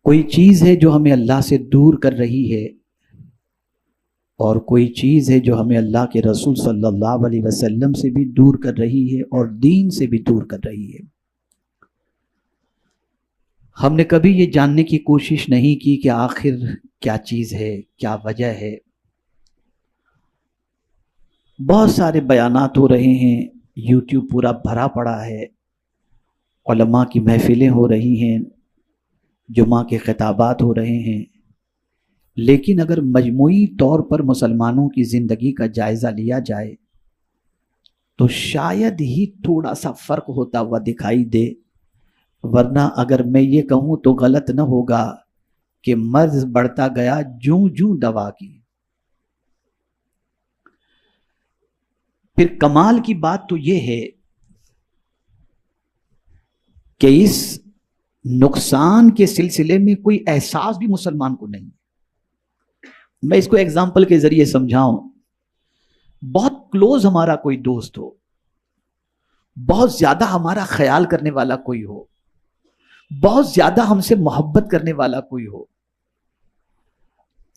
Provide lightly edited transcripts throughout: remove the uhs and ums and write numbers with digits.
کوئی چیز ہے جو ہمیں اللہ سے دور کر رہی ہے، اور کوئی چیز ہے جو ہمیں اللہ کے رسول صلی اللہ علیہ وسلم سے بھی دور کر رہی ہے اور دین سے بھی دور کر رہی ہے۔ ہم نے کبھی یہ جاننے کی کوشش نہیں کی کہ آخر کیا چیز ہے، کیا وجہ ہے۔ بہت سارے بیانات ہو رہے ہیں، یوٹیوب پورا بھرا پڑا ہے، علماء کی محفلیں ہو رہی ہیں، جمعہ کے خطابات ہو رہے ہیں، لیکن اگر مجموعی طور پر مسلمانوں کی زندگی کا جائزہ لیا جائے تو شاید ہی تھوڑا سا فرق ہوتا ہوا دکھائی دے، ورنہ اگر میں یہ کہوں تو غلط نہ ہوگا کہ مرض بڑھتا گیا جوں جوں دوا کی۔ پھر کمال کی بات تو یہ ہے کہ اس نقصان کے سلسلے میں کوئی احساس بھی مسلمان کو نہیں۔ میں اس کو ایگزامپل کے ذریعے سمجھاؤں، بہت کلوز ہمارا کوئی دوست ہو، بہت زیادہ ہمارا خیال کرنے والا کوئی ہو، بہت زیادہ ہم سے محبت کرنے والا کوئی ہو،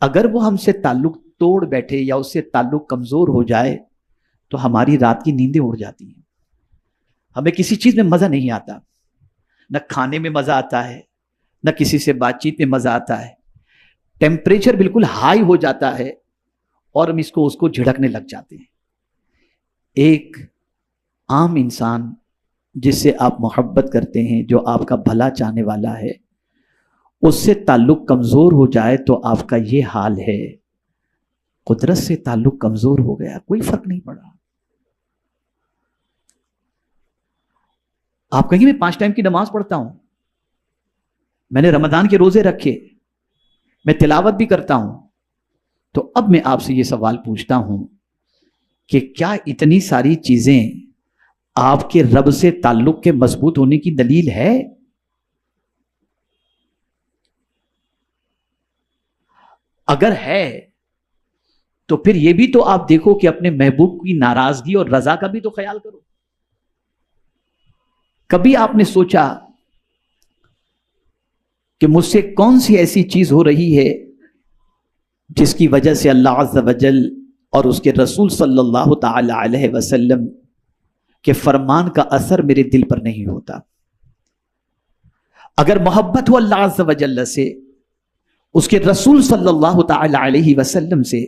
اگر وہ ہم سے تعلق توڑ بیٹھے یا اس سے تعلق کمزور ہو جائے تو ہماری رات کی نیندیں اڑ جاتی ہیں، ہمیں کسی چیز میں مزہ نہیں آتا، نہ کھانے میں مزہ آتا ہے، نہ کسی سے بات چیت میں مزہ آتا ہے، ٹیمپریچر بالکل ہائی ہو جاتا ہے اور ہم اس کو جھڑکنے لگ جاتے ہیں۔ ایک عام انسان جس سے آپ محبت کرتے ہیں، جو آپ کا بھلا چاہنے والا ہے، اس سے تعلق کمزور ہو جائے تو آپ کا یہ حال ہے۔ قدرت سے تعلق کمزور ہو گیا، کوئی فرق نہیں پڑا۔ آپ کہیں گے میں 5 ٹائم کی نماز پڑھتا ہوں، میں نے رمضان کے روزے رکھے، میں تلاوت بھی کرتا ہوں، تو اب میں آپ سے یہ سوال پوچھتا ہوں کہ کیا اتنی ساری چیزیں آپ کے رب سے تعلق کے مضبوط ہونے کی دلیل ہے؟ اگر ہے تو پھر یہ بھی تو آپ دیکھو کہ اپنے محبوب کی ناراضگی اور رضا کا بھی تو خیال کرو۔ کبھی آپ نے سوچا کہ مجھ سے کون سی ایسی چیز ہو رہی ہے جس کی وجہ سے اللہ عز و جل اور اس کے رسول صلی اللہ تعالی علیہ وسلم کے فرمان کا اثر میرے دل پر نہیں ہوتا؟ اگر محبت ہو اللہ عز و جل سے، اس کے رسول صلی اللہ تعالی علیہ وسلم سے،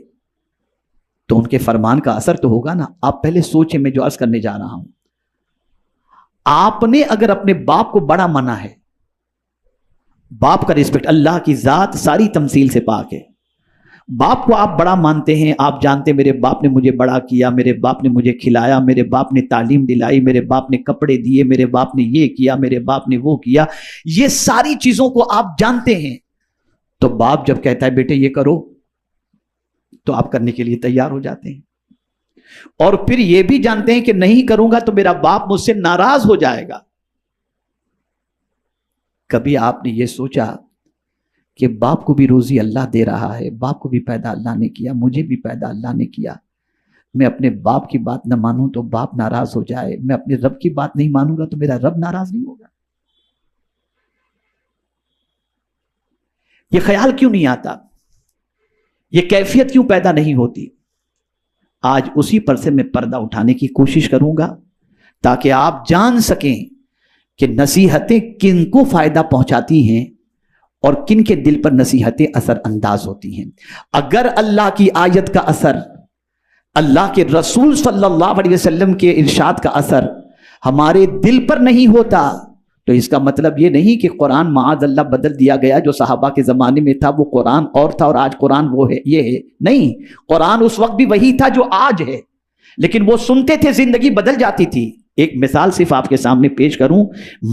تو ان کے فرمان کا اثر تو ہوگا نا۔ آپ پہلے سوچیں، میں جو عرض کرنے جا رہا ہوں، آپ نے اگر اپنے باپ کو بڑا مانا ہے، باپ کا رسپیکٹ، اللہ کی ذات ساری تمثیل سے پاک ہے، باپ کو آپ بڑا مانتے ہیں، آپ جانتے میرے باپ نے مجھے بڑا کیا، میرے باپ نے مجھے کھلایا، میرے باپ نے تعلیم دلائی، میرے باپ نے کپڑے دیے، میرے باپ نے یہ کیا، میرے باپ نے وہ کیا، یہ ساری چیزوں کو آپ جانتے ہیں، تو باپ جب کہتا ہے بیٹے یہ کرو تو آپ کرنے کے لیے تیار ہو جاتے ہیں، اور پھر یہ بھی جانتے ہیں کہ نہیں کروں گا تو میرا باپ مجھ سے ناراض ہو جائے گا۔ کبھی آپ نے یہ سوچا کہ باپ کو بھی روزی اللہ دے رہا ہے، باپ کو بھی پیدا اللہ نے کیا، مجھے بھی پیدا اللہ نے کیا، میں اپنے باپ کی بات نہ مانوں تو باپ ناراض ہو جائے، میں اپنے رب کی بات نہیں مانوں گا تو میرا رب ناراض نہیں ہوگا؟ یہ خیال کیوں نہیں آتا؟ یہ کیفیت کیوں پیدا نہیں ہوتی؟ آج اسی پر سے میں پردہ اٹھانے کی کوشش کروں گا تاکہ آپ جان سکیں کہ نصیحتیں کن کو فائدہ پہنچاتی ہیں اور کن کے دل پر نصیحتیں اثر انداز ہوتی ہیں۔ اگر اللہ کی آیت کا اثر، اللہ کے رسول صلی اللہ علیہ وسلم کے ارشاد کا اثر ہمارے دل پر نہیں ہوتا تو اس کا مطلب یہ نہیں کہ قرآن معاذ اللہ بدل دیا گیا، جو صحابہ کے زمانے میں تھا وہ قرآن اور تھا اور آج قرآن وہ ہے، یہ ہے نہیں۔ قرآن اس وقت بھی وہی تھا جو آج ہے، لیکن وہ سنتے تھے، زندگی بدل جاتی تھی۔ ایک مثال صرف آپ کے سامنے پیش کروں،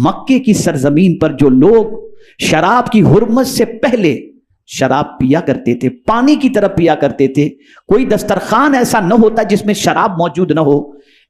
مکے کی سرزمین پر جو لوگ شراب کی حرمت سے پہلے شراب پیا کرتے تھے، پانی کی طرح پیا کرتے تھے، کوئی دسترخوان ایسا نہ ہوتا جس میں شراب موجود نہ ہو،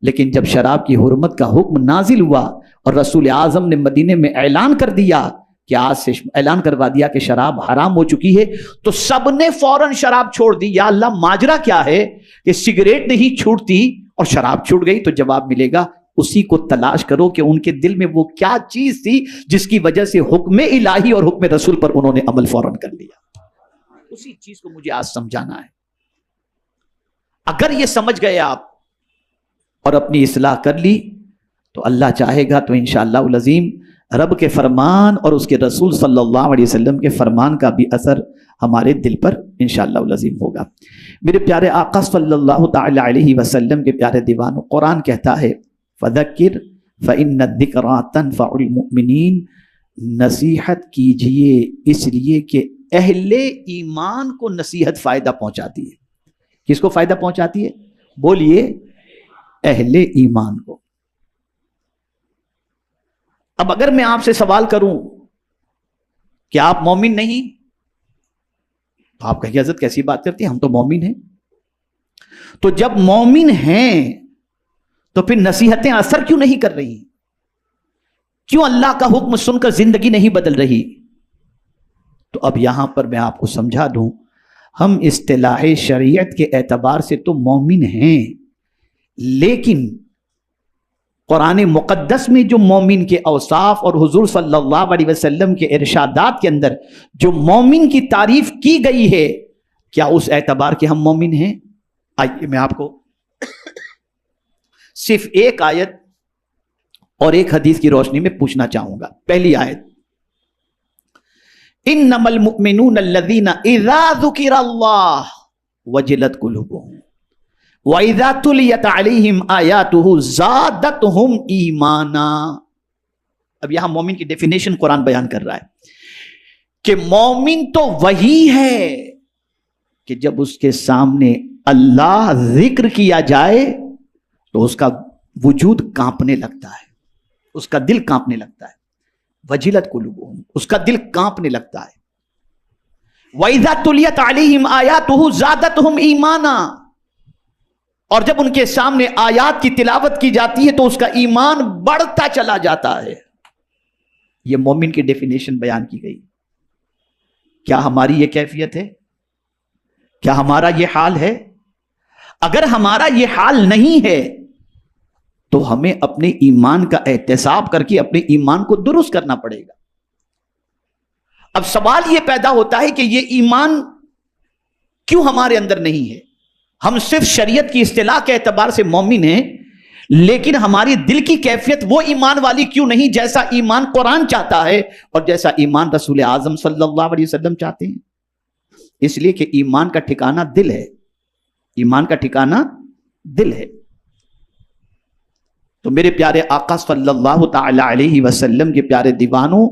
لیکن جب شراب کی حرمت کا حکم نازل ہوا اور رسول اعظم نے مدینے میں اعلان کر دیا کہ آج سے اعلان کروا دیا کہ شراب حرام ہو چکی ہے، تو سب نے فوراً شراب چھوڑ دی۔ یا اللہ، ماجرا کیا ہے کہ سگریٹ نہیں چھوٹتی اور شراب چھوٹ گئی؟ تو جواب ملے گا اسی کو تلاش کرو کہ ان کے دل میں وہ کیا چیز تھی جس کی وجہ سے حکم الہی اور حکم رسول پر انہوں نے عمل فوراً کر لیا. اسی چیز کو مجھے آج سمجھانا ہے. اگر یہ سمجھ گئے آپ اور اپنی اصلاح کر لی تو اللہ چاہے گا تو انشاءاللہ العظیم رب کے فرمان اور اس کے رسول صلی اللہ علیہ وسلم کے فرمان کا بھی اثر ہمارے دل پر انشاءاللہ العظیم ہوگا. میرے پیارے آقا صلی اللہ تعالی علیہ وسلم کے پیارے دیوانوں، قرآن کہتا ہے فذکر فإن الذکریٰ تنفع المؤمنین، نصیحت کیجئے اس لیے کہ اہل ایمان کو نصیحت فائدہ پہنچاتی ہے. کس کو فائدہ پہنچاتی ہے؟ بولیے، اہل ایمان کو. اب اگر میں آپ سے سوال کروں کہ آپ مومن نہیں، تو آپ کہیں حضرت کیسی بات کرتی ہیں، ہم تو مومن ہیں. تو جب مومن ہیں تو پھر نصیحتیں اثر کیوں نہیں کر رہی؟ کیوں اللہ کا حکم سن کر زندگی نہیں بدل رہی؟ تو اب یہاں پر میں آپ کو سمجھا دوں، ہم اصطلاح شریعت کے اعتبار سے تو مومن ہیں، لیکن قرآن مقدس میں جو مومن کے اوصاف اور حضور صلی اللہ علیہ وسلم کے ارشادات کے اندر جو مومن کی تعریف کی گئی ہے، کیا اس اعتبار کے ہم مومن ہیں؟ آئیے میں آپ کو صرف ایک آیت اور ایک حدیث کی روشنی میں پوچھنا چاہوں گا. پہلی آیت، انما المؤمنون الذین اذا ذکر اللہ وجلت قلوبہم وَإِذَا تُلِيَتْ عَلَيْهِمْ آيَاتُهُ زَادَتْهُمْ ایمانا. اب یہاں مومن کی ڈیفینیشن قرآن بیان کر رہا ہے کہ مومن تو وہی ہے کہ جب اس کے سامنے اللہ ذکر کیا جائے تو اس کا وجود کانپنے لگتا ہے، اس کا دل کانپنے لگتا ہے. وجلت قلوبہم، اس کا دل کانپنے لگتا ہے. وَإِذَا تُلِيَتْ عَلَيْهِمْ آيَاتُهُ زَادَتْهُمْ ایمانا، اور جب ان کے سامنے آیات کی تلاوت کی جاتی ہے تو اس کا ایمان بڑھتا چلا جاتا ہے. یہ مومن کی ڈیفینیشن بیان کی گئی. کیا ہماری یہ کیفیت ہے؟ کیا ہمارا یہ حال ہے؟ اگر ہمارا یہ حال نہیں ہے تو ہمیں اپنے ایمان کا احتساب کر کے اپنے ایمان کو درست کرنا پڑے گا. اب سوال یہ پیدا ہوتا ہے کہ یہ ایمان کیوں ہمارے اندر نہیں ہے؟ ہم صرف شریعت کی اصطلاح کے اعتبار سے مومن ہیں، لیکن ہماری دل کی کیفیت وہ ایمان والی کیوں نہیں جیسا ایمان قرآن چاہتا ہے اور جیسا ایمان رسول اعظم صلی اللہ علیہ وسلم چاہتے ہیں؟ اس لیے کہ ایمان کا ٹھکانہ دل ہے. ایمان کا ٹھکانہ دل ہے. تو میرے پیارے آقا صلی اللہ تعالی علیہ وسلم کے پیارے دیوانوں،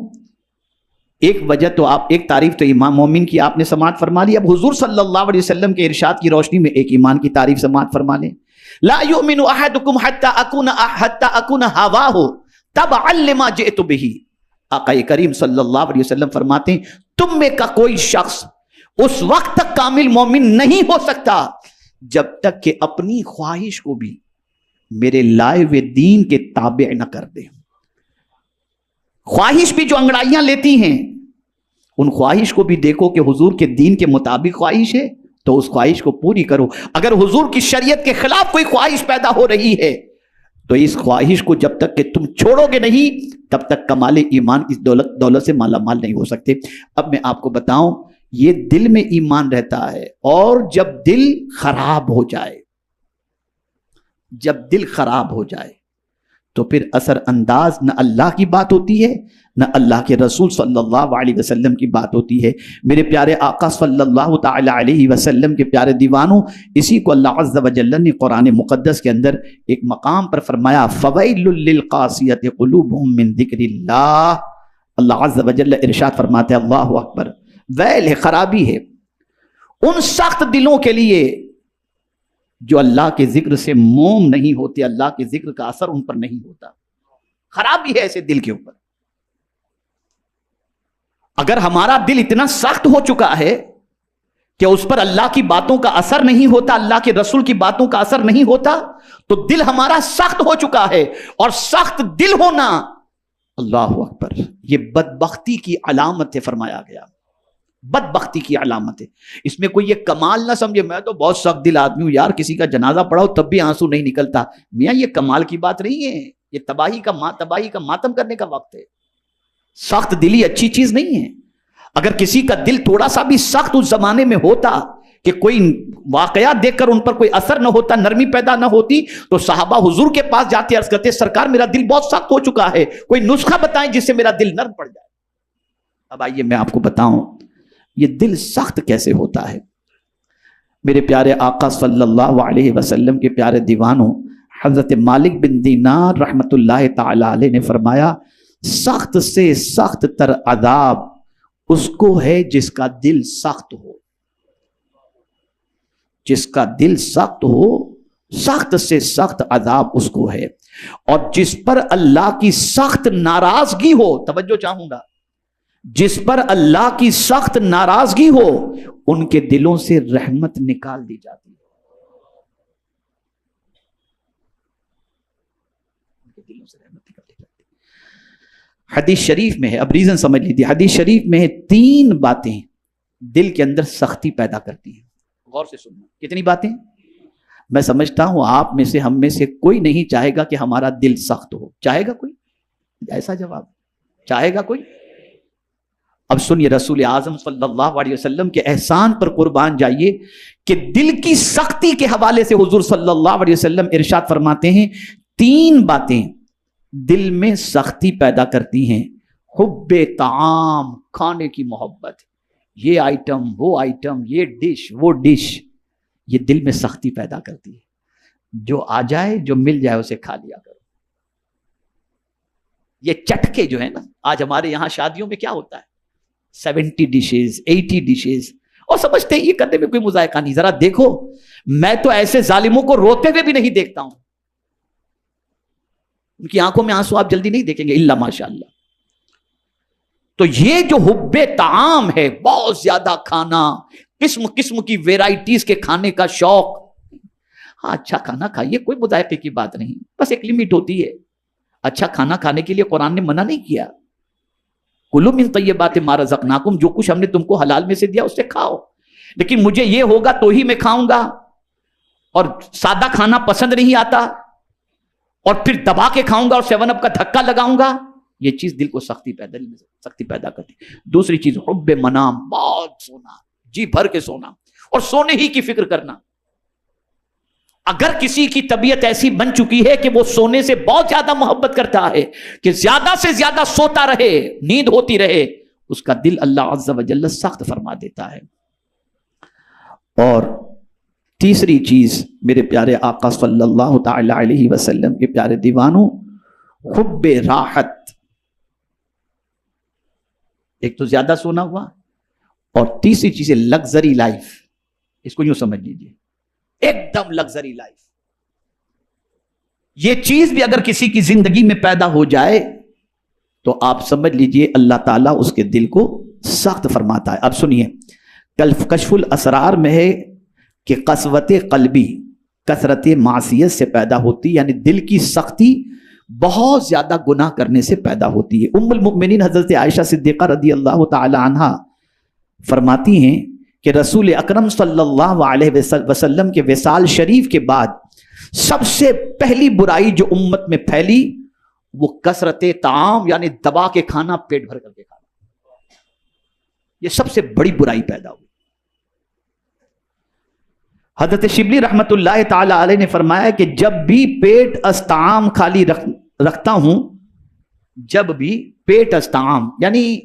ایک وجہ تو آپ، ایک تعریف تو ایمان مومن کی آپ نے سماعت فرما لی. اب حضور صلی اللہ علیہ وسلم کے ارشاد کی روشنی میں ایک ایمان کی تعریف سماعت فرما لیں. لا یؤمن احدکم حتی اکون ہواہ تبعا لما جئت بہ. آقا کریم صلی اللہ علیہ وسلم فرماتے ہیں تم میں کا کوئی شخص اس وقت تک کامل مومن نہیں ہو سکتا جب تک کہ اپنی خواہش کو بھی میرے لائے ہوئے دین کے تابع نہ کر دے. خواہش بھی جو انگڑائیاں لیتی ہیں، ان خواہش کو بھی دیکھو کہ حضور کے دین کے مطابق خواہش ہے تو اس خواہش کو پوری کرو. اگر حضور کی شریعت کے خلاف کوئی خواہش پیدا ہو رہی ہے تو اس خواہش کو جب تک کہ تم چھوڑو گے نہیں تب تک کمال ایمان اس دولت سے مالا مال نہیں ہو سکتے. اب میں آپ کو بتاؤں، یہ دل میں ایمان رہتا ہے، اور جب دل خراب ہو جائے، جب دل خراب ہو جائے تو پھر اثر انداز نہ اللہ کی بات ہوتی ہے نہ اللہ کے رسول صلی اللہ علیہ وسلم کی بات ہوتی ہے. میرے پیارے آقا صلی اللہ تعالی علیہ وسلم کے پیارے دیوانوں، اسی کو اللہ عز و جل نے قرآن مقدس کے اندر ایک مقام پر فرمایا فویل للقاسیۃ قلوبہم من ذکر اللہ. اللہ عز و جل ارشاد فرماتے ہیں، اللہ اکبر، ویل ہے، خرابی ہے ان سخت دلوں کے لیے جو اللہ کے ذکر سے موم نہیں ہوتے، اللہ کے ذکر کا اثر ان پر نہیں ہوتا. خرابی ہے ایسے دل کے اوپر. اگر ہمارا دل اتنا سخت ہو چکا ہے کہ اس پر اللہ کی باتوں کا اثر نہیں ہوتا، اللہ کے رسول کی باتوں کا اثر نہیں ہوتا، تو دل ہمارا سخت ہو چکا ہے. اور سخت دل ہونا، اللہ اکبر، یہ بدبختی کی علامت ہے فرمایا گیا. بدبختی کی علامت ہے. اس میں کوئی یہ کمال نہ سمجھے میں تو بہت سخت دل آدمی ہوں یار، کسی کا جنازہ پڑھاؤ تب بھی آنسو نہیں نکلتا. میاں یہ کمال کی بات نہیں ہے، یہ تباہی کا ماتم کرنے کا وقت ہے. سخت دلی اچھی چیز نہیں ہے. اگر کسی کا دل تھوڑا سا بھی سخت اس زمانے میں ہوتا کہ کوئی واقعات دیکھ کر ان پر کوئی اثر نہ ہوتا، نرمی پیدا نہ ہوتی، تو صحابہ حضور کے پاس جاتے عرض کرتے سرکار میرا دل بہت سخت ہو چکا ہے، کوئی نسخہ بتائیں جس سے میرا دل نرم پڑ جائے. اب آئیے میں آپ کو بتاؤں یہ دل سخت کیسے ہوتا ہے. میرے پیارے آقا صلی اللہ علیہ وسلم کے پیارے دیوانوں، حضرت مالک بن دینار رحمت اللہ تعالی علیہ نے فرمایا سخت سے سخت تر عذاب اس کو ہے جس کا دل سخت ہو. جس کا دل سخت ہو سخت سے سخت عذاب اس کو ہے. اور جس پر اللہ کی سخت ناراضگی ہو، توجہ چاہوں گا، جس پر اللہ کی سخت ناراضگی ہو ان کے دلوں سے رحمت نکال دی جاتی ہے. ان کے دلوں سے رحمت نکال دی جاتی ہے. حدیث شریف میں ہے، اب ریزن سمجھ لیجیے، حدیث شریف میں ہے 3 باتیں دل کے اندر سختی پیدا کرتی ہیں. غور سے سننا. کتنی باتیں؟ میں سمجھتا ہوں آپ میں سے ہم میں سے کوئی نہیں چاہے گا کہ ہمارا دل سخت ہو. چاہے گا کوئی؟ ایسا جواب چاہے گا کوئی؟ اب سنیے، رسول اعظم صلی اللہ علیہ وسلم کے احسان پر قربان جائیے کہ دل کی سختی کے حوالے سے حضور صلی اللہ علیہ وسلم ارشاد فرماتے ہیں 3 باتیں دل میں سختی پیدا کرتی ہیں. حب طعام، کھانے کی محبت، یہ آئٹم وہ آئٹم، یہ ڈش وہ ڈش، یہ دل میں سختی پیدا کرتی ہے. جو آ جائے، جو مل جائے اسے کھا لیا کرو. یہ چٹکے جو ہے نا، آج ہمارے یہاں شادیوں میں کیا ہوتا ہے 70 ڈشز 80 ڈشز، اور سمجھتے ہیں یہ کرنے میں کوئی مذائقہ نہیں. ذرا دیکھو، میں تو ایسے ظالموں کو روتے ہوئے بھی نہیں دیکھتا ہوں. ان کی آنکھوں میں آنسو آپ جلدی نہیں دیکھیں گے الا ماشاء اللہ. تو یہ جو حب طعام ہے، بہت زیادہ کھانا، قسم قسم کی ویرائٹیز کے کھانے کا شوق. ہاں اچھا کھانا کھائیے، کوئی مذائقے کی بات نہیں، بس ایک لمٹ ہوتی ہے. اچھا کھانا کھانے کے لیے قرآن نے منع نہیں کیا. کلوا من طیبات ما رزقناکم، جو کچھ ہم نے تم کو حلال میں سے دیا اس سے کھاؤ، لیکن مجھے یہ ہوگا تو ہی میں کھاؤں گا، اور سادہ کھانا پسند نہیں آتا، اور پھر دبا کے کھاؤں گا اور 7 اپ کا دھکا لگاؤں گا، یہ چیز دل کو سختی پیدا کرتی. دوسری چیز حب منام، بہت سونا، جی بھر کے سونا اور سونے ہی کی فکر کرنا. اگر کسی کی طبیعت ایسی بن چکی ہے کہ وہ سونے سے بہت زیادہ محبت کرتا ہے کہ زیادہ سے زیادہ سوتا رہے، نیند ہوتی رہے، اس کا دل اللہ عز و جل سخت فرما دیتا ہے. اور تیسری چیز میرے پیارے آقا صلی اللہ تعالی علیہ وسلم کے پیارے دیوانوں، حب راحت. ایک تو زیادہ سونا ہوا، اور تیسری چیز ہے لگژری لائف. اس کو یوں سمجھ لیجیے، ایک دم لگژری لائف. یہ چیز بھی اگر کسی کی زندگی میں پیدا ہو جائے تو آپ سمجھ لیجیے اللہ تعالیٰ اس کے دل کو سخت فرماتا ہے. اب سنیے، کشف الاسرار میں ہے کہ قسوت قلبی کثرت معصیت سے پیدا ہوتی، یعنی دل کی سختی بہت زیادہ گناہ کرنے سے پیدا ہوتی ہے. ام المؤمنین حضرت عائشہ صدیقہ رضی اللہ تعالی عنہا فرماتی ہیں کہ رسول اکرم صلی اللہ علیہ وسلم کے وصال شریف کے بعد سب سے پہلی برائی جو امت میں پھیلی وہ کثرت طعام، یعنی دبا کے کھانا، پیٹ بھر کر کے کھانا. یہ سب سے بڑی برائی پیدا ہوئی. حضرت شبلی رحمت اللہ تعالی علیہ نے فرمایا کہ جب بھی پیٹ استعام خالی رکھتا ہوں، جب بھی پیٹ استعام یعنی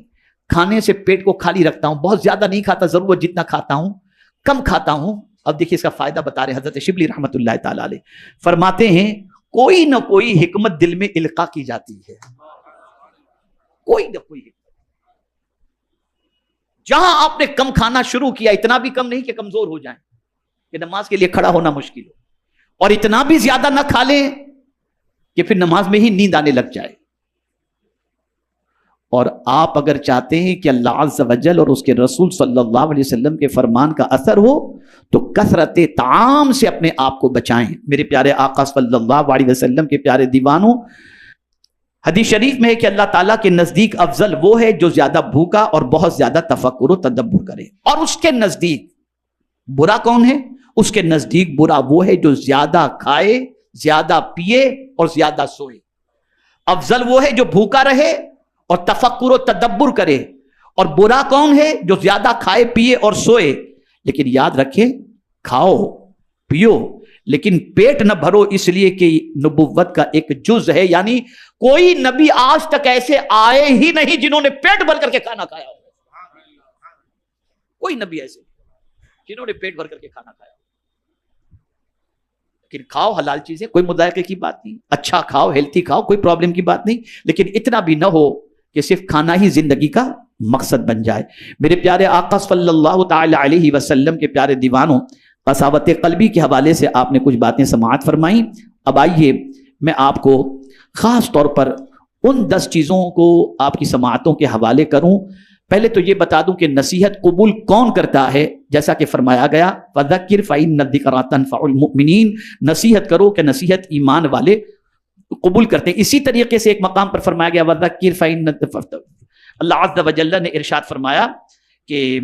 کھانے سے پیٹ کو خالی رکھتا ہوں، بہت زیادہ نہیں کھاتا، ضرورت جتنا کھاتا ہوں، کم کھاتا ہوں. اب دیکھیے اس کا فائدہ بتا رہے حضرت شبلی رحمت اللہ تعالی علیہ فرماتے ہیں کوئی نہ کوئی حکمت دل میں القاء کی جاتی ہے، کوئی نہ کوئی حکمت. جہاں آپ نے کم کھانا شروع کیا، اتنا بھی کم نہیں کہ کمزور ہو جائیں کہ نماز کے لیے کھڑا ہونا مشکل ہو، اور اتنا بھی زیادہ نہ کھا لیں کہ پھر نماز میں ہی نیند آنے لگ جائے. اور آپ اگر چاہتے ہیں کہ اللہ عز و جل اور اس کے رسول صلی اللہ علیہ وسلم کے فرمان کا اثر ہو تو کثرت طعام سے اپنے آپ کو بچائیں. میرے پیارے آقا صلی اللہ علیہ وسلم کے پیارے دیوانوں، حدیث شریف میں ہے کہ اللہ تعالیٰ کے نزدیک افضل وہ ہے جو زیادہ بھوکا اور بہت زیادہ تفکر و تدبر کرے، اور اس کے نزدیک برا کون ہے؟ اس کے نزدیک برا وہ ہے جو زیادہ کھائے، زیادہ پیے اور زیادہ سوئے۔ افضل وہ ہے جو بھوکا رہے اور تفکر و تدبر کرے، اور برا کون ہے؟ جو زیادہ کھائے پیے اور سوئے۔ لیکن یاد رکھیں، کھاؤ پیو لیکن پیٹ نہ بھرو، اس لیے کہ نبوت کا ایک جز ہے، یعنی کوئی نبی آج تک ایسے آئے ہی نہیں جنہوں نے پیٹ بھر کر کے کھانا کھایا ہو۔ کوئی نبی ایسے جنہوں نے پیٹ بھر کر کے کھانا کھایا ہو۔ لیکن کھاؤ حلال چیزیں، کوئی مذائقے کی بات نہیں، اچھا کھاؤ، ہیلتھی کھاؤ، کوئی پرابلم کی بات نہیں، لیکن اتنا بھی نہ ہو کہ صرف کھانا ہی زندگی کا مقصد بن جائے۔ میرے پیارے آقا صلی اللہ تعالی علیہ وسلم کے پیارے دیوانوں، قساوت قلبی کے حوالے سے آپ نے کچھ باتیں سماعت فرمائیں۔ اب آئیے میں آپ کو خاص طور پر ان 10 چیزوں کو آپ کی سماعتوں کے حوالے کروں۔ پہلے تو یہ بتا دوں کہ نصیحت قبول کون کرتا ہے، جیسا کہ فرمایا گیا فَذَكِّرْ فَإِنَّ الذِّكْرَىٰ تَنفَعُ الْمُؤْمِنِينَ، نصیحت کرو کہ نصیحت ایمان والے قبول کرتے ہیں۔ اسی طریقے سے ایک مقام پر فرمایا گیا وَذَكِّرْ فَإِنَّ، اللہ عز و جل نے ارشاد فرمایا کہ